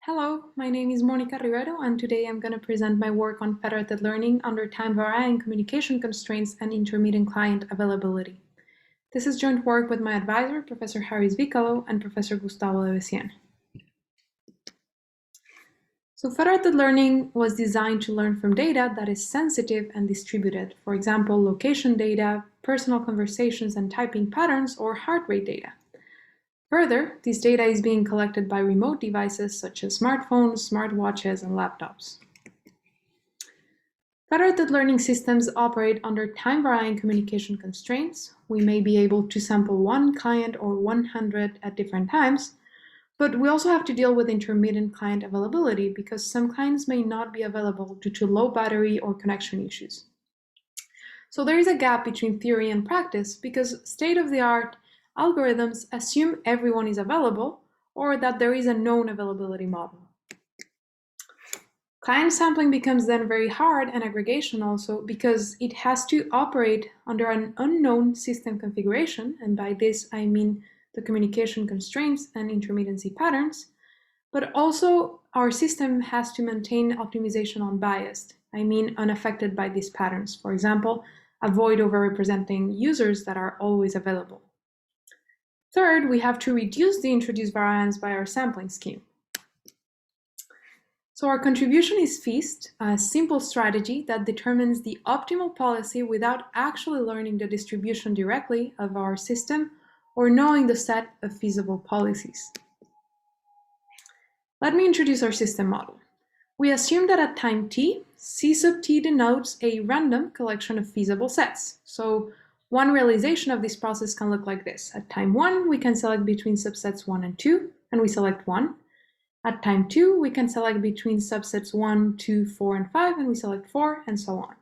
Hello, my name is Mónica Ribero, and today I'm going to present my work on federated learning under time-varying communication constraints and intermittent client availability. This is joint work with my advisor, Professor Vikalo, and Professor Gustavo de Vecien. So federated learning was designed to learn from data that is sensitive and distributed, for example, location data, personal conversations and typing patterns, or heart rate data. Further, this data is being collected by remote devices such as smartphones, smartwatches, and laptops. Federated learning systems operate under time-varying communication constraints. We may be able to sample one client or 100 at different times, but we also have to deal with intermittent client availability because some clients may not be available due to low battery or connection issues. So there is a gap between theory and practice because state-of-the-art algorithms assume everyone is available or that there is a known availability model. Client sampling becomes then very hard, and aggregation also, because it has to operate under an unknown system configuration, and by this I mean the communication constraints and intermittency patterns, but also our system has to maintain optimization unbiased, I mean unaffected by these patterns. For example, avoid overrepresenting users that are always available. Third, we have to reduce the introduced variance by our sampling scheme. So our contribution is FEAST, a simple strategy that determines the optimal policy without actually learning the distribution directly of our system or knowing the set of feasible policies. Let me introduce our system model. We assume that at time t, C sub t denotes a random collection of feasible sets. So one realization of this process can look like this. At time 1, we can select between subsets 1 and 2, and we select 1. At time 2, we can select between subsets 1, 2, 4, and 5, and we select 4, and so on.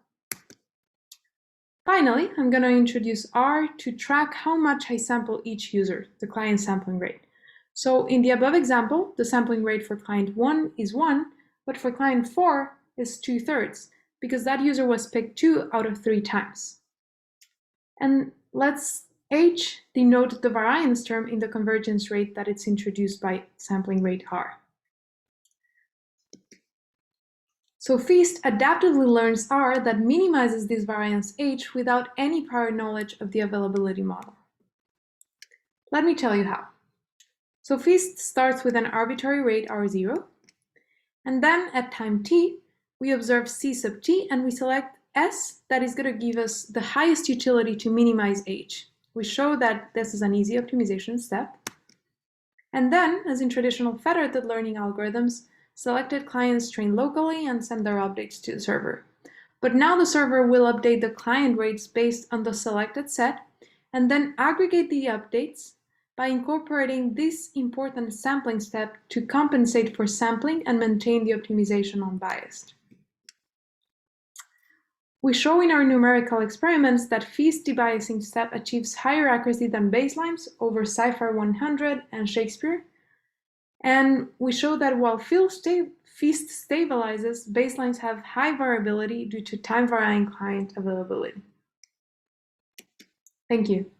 Finally, I'm going to introduce R to track how much I sample each user, the client sampling rate. So in the above example, the sampling rate for client 1 is 1, but for client 4 is 2/3, because that user was picked 2 out of 3 times. And let's H denote the variance term in the convergence rate that it's introduced by sampling rate R. So FEAST adaptively learns R that minimizes this variance H without any prior knowledge of the availability model. Let me tell you how. So FEAST starts with an arbitrary rate R0, and then at time t, we observe C sub t and we select S that is going to give us the highest utility to minimize H. We show that this is an easy optimization step. And then, as in traditional federated learning algorithms, selected clients train locally and send their updates to the server. But now the server will update the client rates based on the selected set and then aggregate the updates by incorporating this important sampling step to compensate for sampling and maintain the optimization unbiased. We show in our numerical experiments that FEAST debiasing step achieves higher accuracy than baselines over Cypher 100 and Shakespeare. And we show that while FEAST stabilizes, baselines have high variability due to time-varying client availability. Thank you.